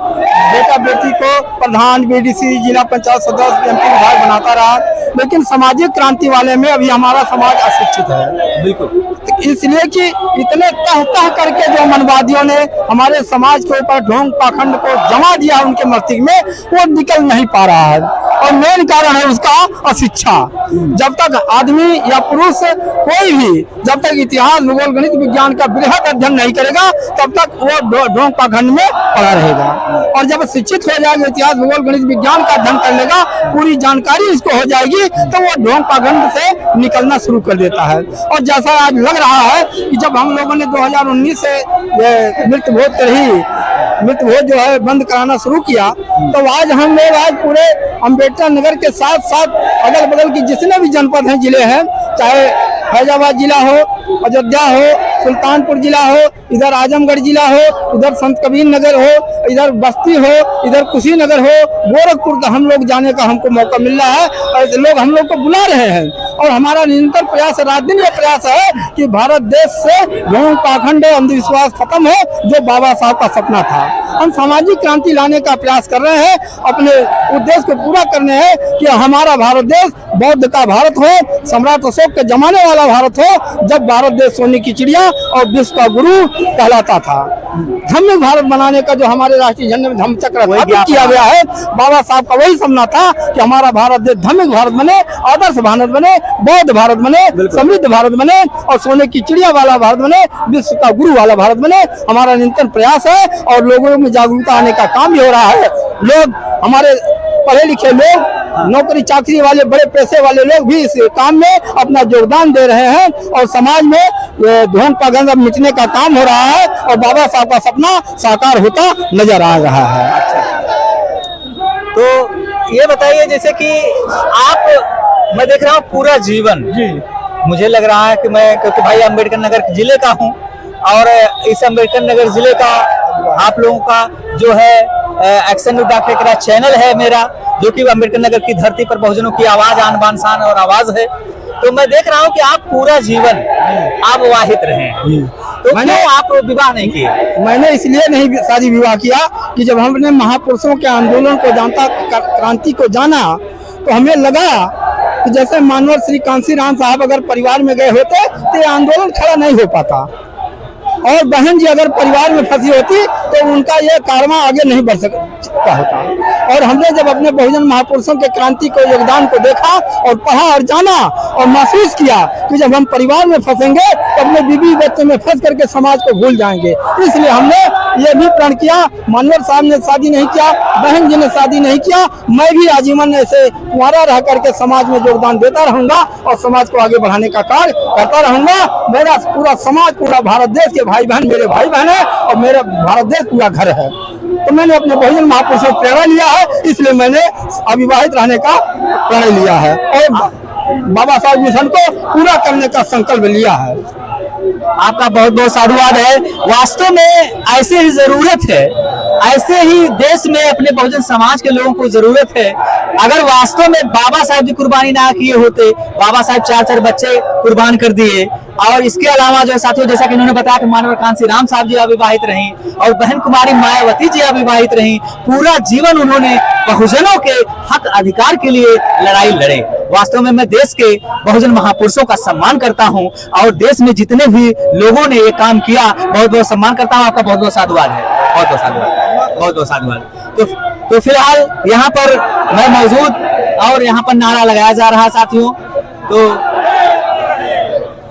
बेटा बेटी को प्रधान, बीडीसी, जिला पंचायत सदस्य, एमपी, विधायक बनाता रहा। लेकिन सामाजिक क्रांति वाले में अभी हमारा समाज अशिक्षित है, बिल्कुल। इसलिए कि इतने तह करके जो मनवादियों ने हमारे समाज के ऊपर ढोंग पाखंड को जमा दिया उनके मस्तिष्क में, वो निकल नहीं पा रहा है और मेन कारण है उसका अशिक्षा। जब तक आदमी या पुरुष कोई भी जब तक इतिहास, भूगोल, गणित, विज्ञान का बृहद अध्ययन नहीं करेगा तब तक वो ढोंग पाखंड में पड़ा रहेगा। और जब शिक्षित हो जाएगा, इतिहास, भूगोल, गणित, विज्ञान का अध्ययन कर लेगा, पूरी जानकारी इसको हो जाएगी, तो वो ढोंग पाखंड से निकलना शुरू कर देता है। और जैसा आज लग रहा है कि जब हम लोगों ने 2019 से मृत्यु भोज जो है बंद कराना शुरू किया, तो आज हम लोग आज पूरे अम्बेडकर नगर के साथ साथ अगल बगल की जितने भी जनपद हैं, जिले हैं, चाहे फैजाबाद जिला हो, अयोध्या हो, सुल्तानपुर जिला हो, इधर आजमगढ़ जिला हो, इधर संत कबीर नगर हो, इधर बस्ती हो, इधर कुशीनगर हो, गोरखपुर का हम लोग जाने का हमको मौका मिल रहा है और लोग हम लोग को बुला रहे हैं। और हमारा निरंतर प्रयास, रात दिन ये प्रयास है कि भारत देश से ढोंग पाखंड अंधविश्वास खत्म हो, जो बाबा साहब का सपना था। हम सामाजिक क्रांति लाने का प्रयास कर रहे हैं, अपने उद्देश्य को पूरा करने हैं कि हमारा भारत देश बौद्ध का भारत हो, सम्राट अशोक के जमाने वाला भारत हो, जब भारत देश सोने की चिड़िया और विश्व का गुरु कहलाता था। धम्म भारत बनाने का जो हमारे राष्ट्रीय झंडे में धम्म चक्र स्थापित किया गया है, बाबा साहब का वही सपना था कि हमारा भारत देश धार्मिक भारत बने, आदर्श भारत बने, बौद्ध भारत बने, समृद्ध भारत बने और सोने की चिड़िया वाला भारत बने, विश्व का गुरु वाला भारत बने। हमारा निरंतर प्रयास है और लोगों में जागरूकता आने का काम भी हो रहा है। लोग, हमारे पढ़े लिखे लोग, नौकरी चाकरी वाले, बड़े पैसे वाले लोग भी इस काम में अपना योगदान दे रहे हैं और समाज में ढोंग पाखंड मिटने का काम हो रहा है और बाबा साहब का सपना साकार होता नजर आ रहा है। तो ये बताइए, जैसे कि मैं देख रहा हूँ पूरा जीवन, मुझे लग रहा है कि मैं, क्योंकि भाई अम्बेडकर नगर जिले का हूँ और इस अम्बेडकर नगर जिले का आप लोगों का जो है एक्शन विद डॉक्टर का चैनल है मेरा, जो कि अम्बेडकर नगर की धरती पर बहुजनों की आवाज, आन बान शान और आवाज है। तो मैं देख रहा हूँ कि आप पूरा जीवन आप विवाहित रहे हैं, तो क्यों आप विवाह नहीं किए? मैंने इसलिए नहीं शादी विवाह किया कि जब हमने महापुरुषों के आंदोलन को जानता, क्रांति को जाना, तो हमें लगा कि जैसे मानवर श्री कांशीराम साहब अगर परिवार में गए होते तो ये आंदोलन खड़ा नहीं हो पाता, और बहन जी अगर परिवार में फंसी होती तो उनका ये कारवां आगे नहीं बढ़ सकता होता। और हमने जब अपने बहुजन महापुरुषों के क्रांति को, योगदान को देखा और पढ़ा और जाना और महसूस किया कि जब हम परिवार में फंसेंगे तो अपने बीवी बच्चे में फंस करके समाज को भूल जाएंगे। इसलिए हमने ये भी प्रण किया। मानवर साहब ने शादी नहीं किया, बहन जी ने शादी नहीं किया, मैं भी आजीवन ऐसे कुंवारा रह करके समाज में योगदान देता रहूंगा और समाज को आगे बढ़ाने का कार्य करता रहूंगा। मेरा पूरा समाज, पूरा भारत देश के भाई बहन मेरे भाई बहन है और मेरा भारत देश पूरा घर है। तो मैंने अपने बहुजन महापुरुषों से प्रेरणा लिया है, इसलिए मैंने अविवाहित रहने का प्रण लिया है और बाबा साहब मिशन को पूरा करने का संकल्प लिया है। आपका बहुत बहुत साधुवाद है। वास्तव में ऐसे ही जरूरत है, ऐसे ही देश में अपने बहुजन समाज के लोगों को जरूरत है। अगर वास्तव में बाबा साहब भी कुर्बानी ना किए होते, बाबा साहब 4 बच्चे कुर्बान कर दिए, और इसके अलावा जो साथियों, जैसा कि उन्होंने बताया कि मानवर कांशीराम साहब जी अविवाहित रहीं और बहन कुमारी मायावती जी अविवाहित रहीं, पूरा जीवन उन्होंने बहुजनों के हक अधिकार के लिए लड़ाई लड़े। वास्तव में मैं देश के बहुजन महापुरुषों का सम्मान करता हूं और देश में जितने भी लोगों ने ये काम किया, बहुत बहुत सम्मान करता हूं। आपका बहुत बहुत साधुवाद है, बहुत बहुत साधुवाद, बहुत बहुत साधुवाद। तो फिलहाल यहाँ पर मैं मौजूद और यहाँ पर नारा लगाया जा रहा साथियों। तो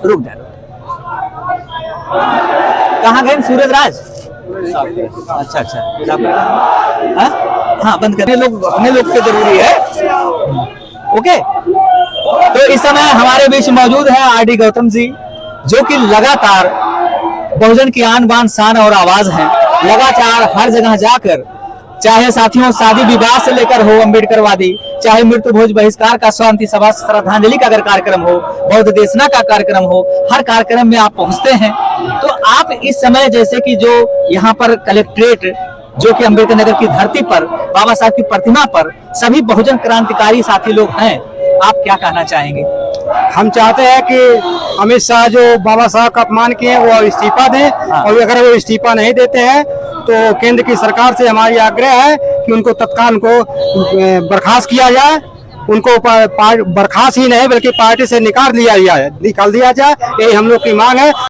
रुक जाए, कहाँ गए सूरज राज? अच्छा, हाँ बंद करने लोग, अपने लोग के जरूरी है। ओके। तो इस समय हमारे बीच मौजूद है आरडी गौतम जी, जो कि लगातार बहुजन की आन बान शान और आवाज है। लगातार हर जगह जाकर, चाहे साथियों शादी विवाह से लेकर हो अम्बेडकरवादी, चाहे मृत्यु भोज बहिष्कार का शांति सभा श्रद्धांजलि का अगर कार्यक्रम हो, बौद्ध देशना का कार्यक्रम हो, हर कार्यक्रम में आप पहुंचते हैं। तो आप इस समय जैसे कि जो यहाँ पर कलेक्ट्रेट, जो कि अम्बेडकर नगर की धरती पर बाबा साहब की प्रतिमा पर सभी बहुजन क्रांतिकारी साथी लोग हैं, आप क्या कहना चाहेंगे? हम चाहते हैं कि अमित शाह जो बाबा साहब का अपमान किए वो इस्तीफा दें, और अगर वो इस्तीफा नहीं देते हैं तो केंद्र की सरकार से हमारी आग्रह है कि उनको तत्काल उनको बर्खास्त किया जाए। उनको बर्खास्त ही नहीं बल्कि पार्टी से निकाल दिया जाए, यही हम लोग की मांग है।